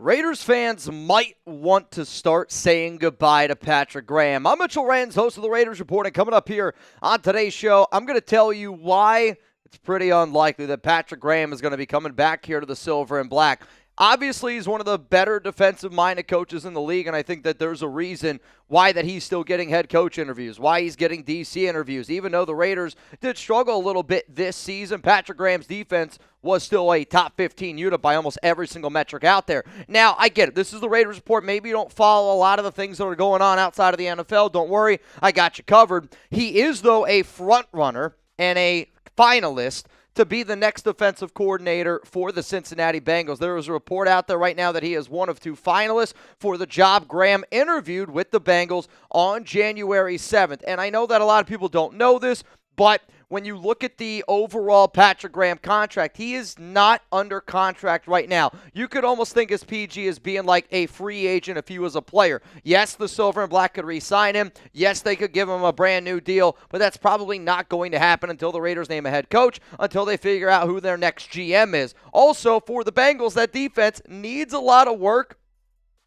Raiders fans might want to start saying goodbye to Patrick Graham. I'm Mitchell Renz, host of the Raiders Report, and coming up here on today's show, I'm going to tell you why it's pretty unlikely that Patrick Graham is going to be coming back here to the Silver and Black. Obviously, he's one of the better defensive-minded coaches in the league, and I think that there's a reason why that he's still getting head coach interviews, why he's getting DC interviews. Even though the Raiders did struggle a little bit this season, Patrick Graham's defense was still a top 15 unit by almost every single metric out there. Now, I get it. This is the Raiders Report. Maybe you don't follow a lot of the things that are going on outside of the NFL. Don't worry. I got you covered. He is, though, a front runner and a finalist to be the next defensive coordinator for the Cincinnati Bengals. There is a report out there right now that he is one of two finalists for the job. Graham interviewed with the Bengals on January 7th. And I know that a lot of people don't know this, but when you look at the overall Patrick Graham contract, he is not under contract right now. You could almost think as PG as being like a free agent if he was a player. Yes, the Silver and Black could re-sign him. Yes, they could give him a brand new deal, but that's probably not going to happen until the Raiders name a head coach, until they figure out who their next GM is. Also, for the Bengals, that defense needs a lot of work.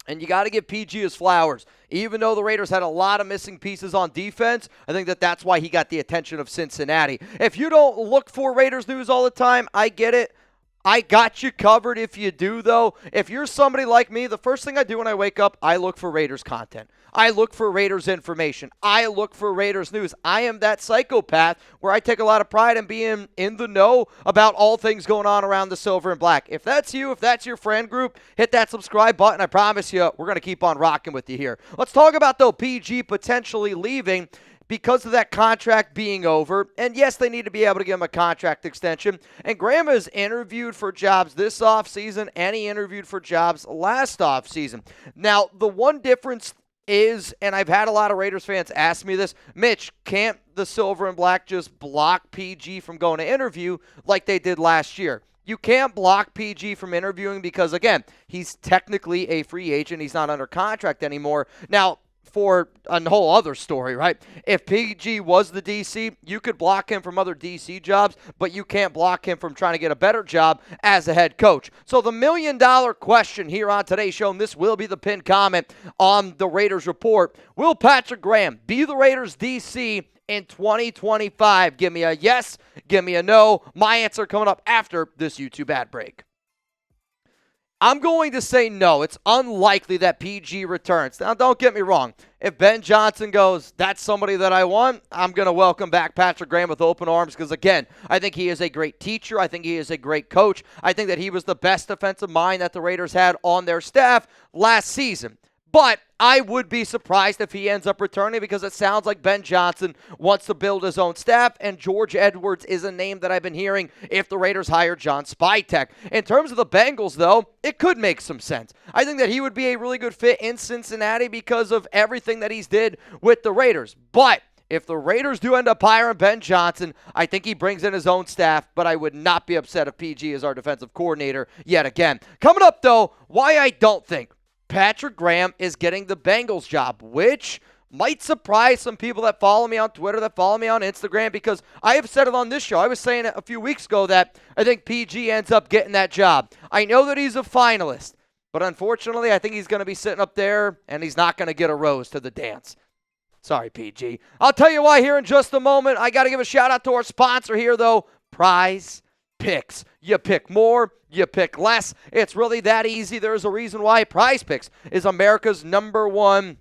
And you got to give PG his flowers. Even though the Raiders had a lot of missing pieces on defense, I think that that's why he got the attention of Cincinnati. If you don't look for Raiders news all the time, I get it. I got you covered if you do, though. If you're somebody like me, the first thing I do when I wake up, I look for Raiders content. I look for Raiders information. I look for Raiders news. I am that psychopath where I take a lot of pride in being in the know about all things going on around the Silver and Black. If that's you, if that's your friend group, hit that subscribe button. I promise you, we're going to keep on rocking with you here. Let's talk about, though, PG potentially leaving because of that contract being over. And yes, they need to be able to give him a contract extension. And Graham has interviewed for jobs this offseason, and he interviewed for jobs last offseason. Now, the one difference is, and I've had a lot of Raiders fans ask me this, Mitch, can't the Silver and Black just block PG from going to interview like they did last year? You can't block PG from interviewing because, again, he's technically a free agent. He's not under contract anymore. Now, for a whole other story, right? If PG was the DC, you could block him from other DC jobs, but you can't block him from trying to get a better job as a head coach. So the million-dollar question here on today's show, and this will be the pinned comment on the Raiders Report, will Patrick Graham be the Raiders DC in 2025? Give me a yes, give me a no. My answer coming up after this YouTube ad break. I'm going to say no. It's unlikely that PG returns. Now, don't get me wrong. If Ben Johnson goes, that's somebody that I want, I'm going to welcome back Patrick Graham with open arms because, again, I think he is a great teacher. I think he is a great coach. I think that he was the best defensive mind that the Raiders had on their staff last season. But I would be surprised if he ends up returning because it sounds like Ben Johnson wants to build his own staff, and George Edwards is a name that I've been hearing if the Raiders hire John Spytek. In terms of the Bengals, though, it could make some sense. I think that he would be a really good fit in Cincinnati because of everything that he's did with the Raiders. But if the Raiders do end up hiring Ben Johnson, I think he brings in his own staff, but I would not be upset if PG is our defensive coordinator yet again. Coming up, though, why I don't think Patrick Graham is getting the Bengals job, which might surprise some people that follow me on Twitter, that follow me on Instagram, because I have said it on this show. I was saying it a few weeks ago that I think PG ends up getting that job. I know that he's a finalist, but unfortunately, I think he's going to be sitting up there, and he's not going to get a rose to the dance. Sorry, PG. I'll tell you why here in just a moment. I got to give a shout-out to our sponsor here, though, Prize Picks. You pick more, you pick less. It's really that easy. There's a reason why Prize Picks is America's #1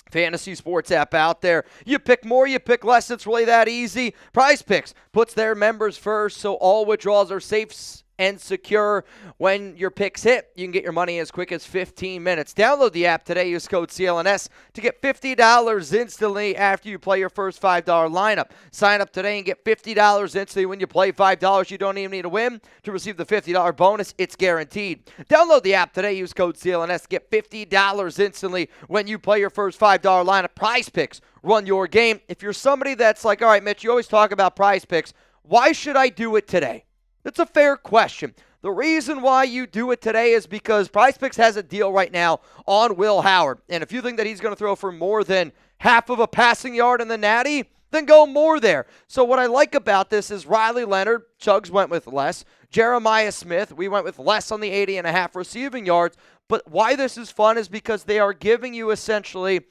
fantasy sports app out there. You pick more, you pick less. It's really that easy. Prize Picks puts their members first, so all withdrawals are safe and secure. When your picks hit, you can get your money as quick as 15 minutes. Download the app today. Use code CLNS to get $50 instantly after you play your first $5 lineup. Sign up today and get $50 instantly when you play $5. You don't even need to win to receive the $50 bonus. It's guaranteed. Download the app today. Use code CLNS to get $50 instantly when you play your first $5 lineup. Prize Picks. Run your game. If you're somebody that's like, all right, Mitch, you always talk about Prize Picks. Why should I do it today? It's a fair question. The reason why you do it today is because PrizePicks has a deal right now on Will Howard. And if you think that he's going to throw for more than half of a passing yard in the Natty, then go more there. So what I like about this is Riley Leonard, Chugs went with less. Jeremiah Smith, we went with less on the 80.5 receiving yards. But why this is fun is because they are giving you essentially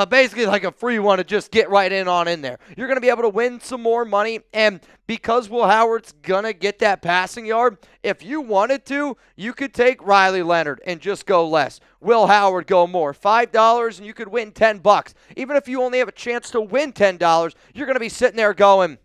basically like a free one to just get right in there. You're going to be able to win some more money, and because Will Howard's going to get that passing yard, if you wanted to, you could take Riley Leonard and just go less. Will Howard go more. $5 and you could win $10. Even if you only have a chance to win $10, you're going to be sitting there going,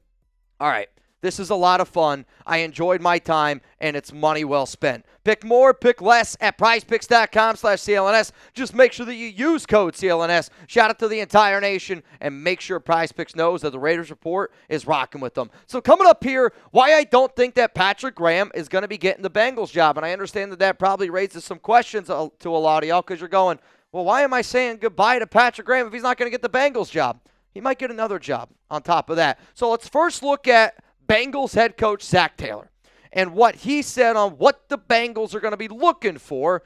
all right, this is a lot of fun. I enjoyed my time, and it's money well spent. Pick more, pick less at prizepicks.com/CLNS. Just make sure that you use code CLNS. Shout out to the entire nation, and make sure PrizePicks knows that the Raiders Report is rocking with them. So coming up here, why I don't think that Patrick Graham is going to be getting the Bengals job. And I understand that that probably raises some questions to a lot of y'all because you're going, well, why am I saying goodbye to Patrick Graham if he's not going to get the Bengals job? He might get another job on top of that. So let's first look at Bengals head coach Zach Taylor and what he said on what the Bengals are going to be looking for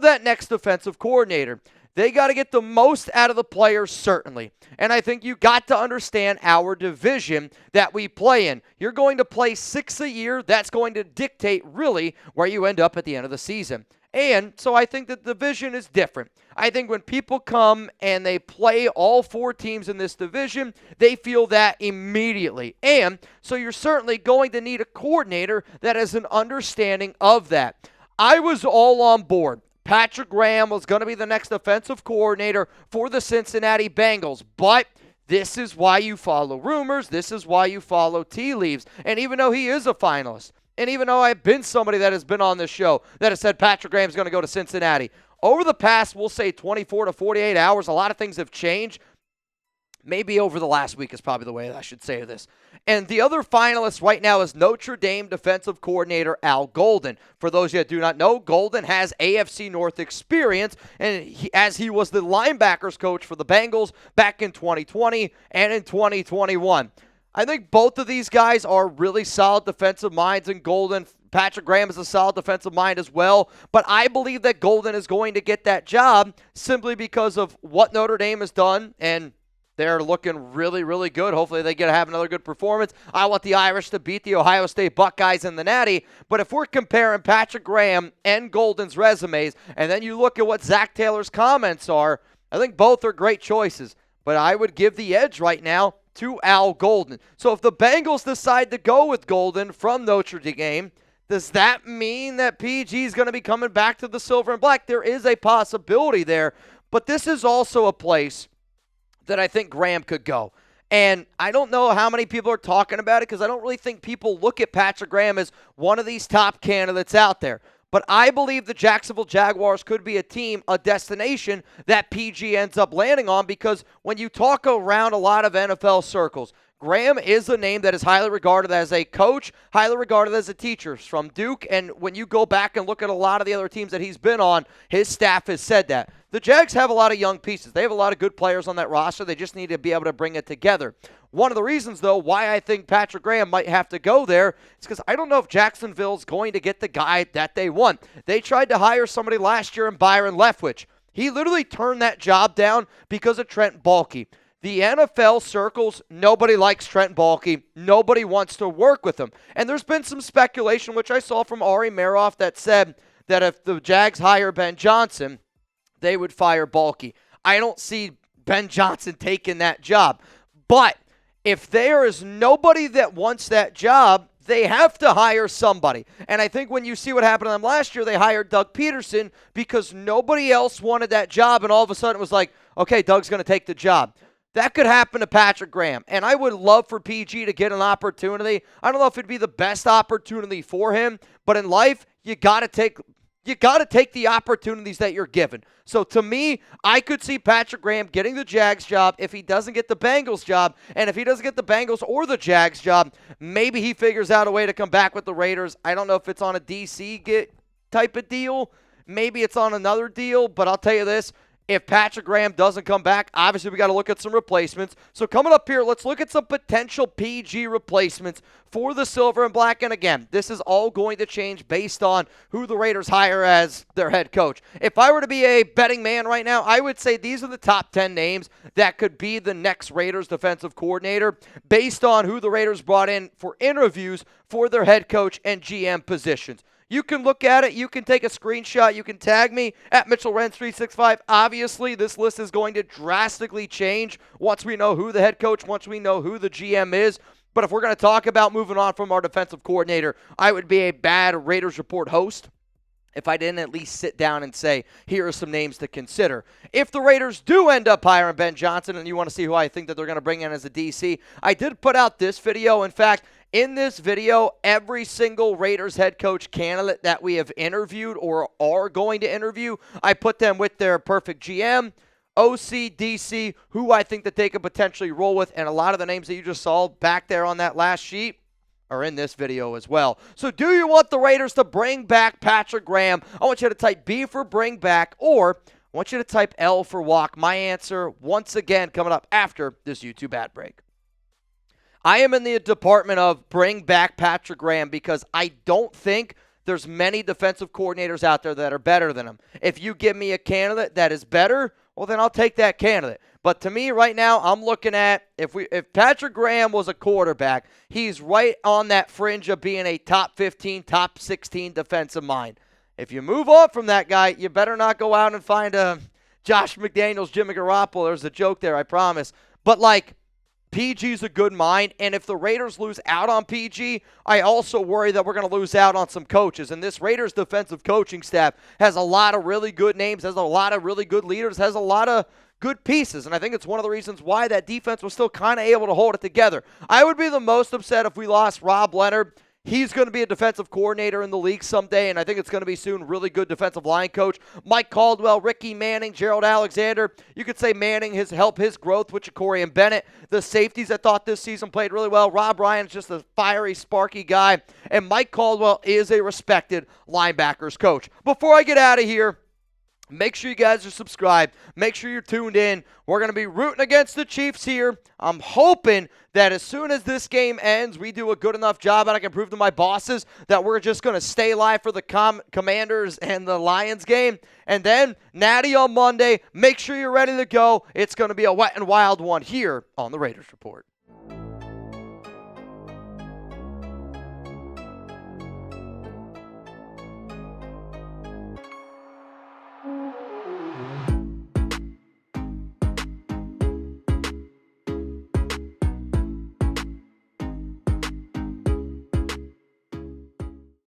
that next defensive coordinator. They got to get the most out of the players, certainly. And I think you got to understand our division that we play in. You're going to play 6 a year. That's going to dictate really where you end up at the end of the season. And so I think that the division is different. I think when people come and they play all 4 teams in this division, they feel that immediately. And so you're certainly going to need a coordinator that has an understanding of that. I was all on board. Patrick Graham was going to be the next offensive coordinator for the Cincinnati Bengals. But this is why you follow rumors. This is why you follow tea leaves. And even though he is a finalist, and even though I've been somebody that has been on this show that has said Patrick Graham's going to go to Cincinnati, over the past, we'll say 24 to 48 hours, a lot of things have changed. Maybe over the last week is probably the way I should say this. And the other finalist right now is Notre Dame defensive coordinator Al Golden. For those of you that do not know, Golden has AFC North experience, and as he was the linebackers coach for the Bengals back in 2020 and in 2021. I think both of these guys are really solid defensive minds, and Patrick Graham is a solid defensive mind as well. But I believe that Golden is going to get that job simply because of what Notre Dame has done, and they're looking really, really good. Hopefully they get to have another good performance. I want the Irish to beat the Ohio State Buckeyes in the Natty. But if we're comparing Patrick Graham and Golden's resumes, and then you look at what Zach Taylor's comments are, I think both are great choices. But I would give the edge right now to Al Golden. So if the Bengals decide to go with Golden from Notre Dame, does that mean that PG is going to be coming back to the silver and black? There is a possibility there. But this is also a place that I think Graham could go. And I don't know how many people are talking about it because I don't really think people look at Patrick Graham as one of these top candidates out there. But I believe the Jacksonville Jaguars could be a team, a destination that PG ends up landing on because when you talk around a lot of NFL circles, Graham is a name that is highly regarded as a coach, highly regarded as a teacher from Duke. And when you go back and look at a lot of the other teams that he's been on, his staff has said that. The Jags have a lot of young pieces. They have a lot of good players on that roster. They just need to be able to bring it together. One of the reasons, though, why I think Patrick Graham might have to go there is because I don't know if Jacksonville's going to get the guy that they want. They tried to hire somebody last year in Byron Leftwich. He literally turned that job down because of Trent Baalke. The NFL circles, nobody likes Trent Baalke. Nobody wants to work with him. And there's been some speculation, which I saw from Ari Meroff, that said that if the Jags hire Ben Johnson, they would fire Baalke. I don't see Ben Johnson taking that job. But if there is nobody that wants that job, they have to hire somebody. And I think when you see what happened to them last year, they hired Doug Peterson because nobody else wanted that job, and all of a sudden it was like, okay, Doug's going to take the job. That could happen to Patrick Graham, and I would love for PG to get an opportunity. I don't know if it'd be the best opportunity for him, but in life, you got to take the opportunities that you're given. So to me, I could see Patrick Graham getting the Jags job if he doesn't get the Bengals job, and if he doesn't get the Bengals or the Jags job, maybe he figures out a way to come back with the Raiders. I don't know if it's on a DC type of deal. Maybe it's on another deal, but I'll tell you this. If Patrick Graham doesn't come back, obviously we got to look at some replacements. So coming up here, let's look at some potential PG replacements for the Silver and Black. And again, this is all going to change based on who the Raiders hire as their head coach. If I were to be a betting man right now, I would say these are the top 10 names that could be the next Raiders defensive coordinator based on who the Raiders brought in for interviews for their head coach and GM positions. You can look at it. You can take a screenshot. You can tag me at MitchellRenz365. Obviously, this list is going to drastically change once we know who the head coach, once we know who the GM is. But if we're going to talk about moving on from our defensive coordinator, I would be a bad Raiders Report host if I didn't at least sit down and say, here are some names to consider. If the Raiders do end up hiring Ben Johnson, and you want to see who I think that they're going to bring in as a DC, I did put out this video. In fact, in this video, every single Raiders head coach candidate that we have interviewed or are going to interview, I put them with their perfect GM, OC, DC, who I think that they could potentially roll with, and a lot of the names that you just saw back there on that last sheet are in this video as well. So do you want the Raiders to bring back Patrick Graham? I want you to type B for bring back, or I want you to type L for walk. My answer, once again, coming up after this YouTube ad break. I am in the department of bring back Patrick Graham because I don't think there's many defensive coordinators out there that are better than him. If you give me a candidate that is better, well, then I'll take that candidate. But to me right now, I'm looking at if Patrick Graham was a quarterback, he's right on that fringe of being a top 15, top 16 defensive mind. If you move on from that guy, you better not go out and find a Josh McDaniels, Jimmy Garoppolo. There's a joke there, I promise. But like, PG's a good mind, and if the Raiders lose out on PG, I also worry that we're going to lose out on some coaches. And this Raiders defensive coaching staff has a lot of really good names, has a lot of really good leaders, has a lot of good pieces, and I think it's one of the reasons why that defense was still kind of able to hold it together. I would be the most upset if we lost Rob Leonard. He's going to be a defensive coordinator in the league someday, and I think it's going to be soon really good defensive line coach. Mike Caldwell, Ricky Manning, Gerald Alexander. You could say Manning has helped his growth with Ja'Cory and Bennett. The safeties I thought this season played really well. Rob Ryan's just a fiery, sparky guy, and Mike Caldwell is a respected linebackers coach. Before I get out of here, make sure you guys are subscribed. Make sure you're tuned in. We're going to be rooting against the Chiefs here. I'm hoping that as soon as this game ends, we do a good enough job and I can prove to my bosses that we're just going to stay live for the Commanders and the Lions game. And then, Natty on Monday, make sure you're ready to go. It's going to be a wet and wild one here on the Raiders Report.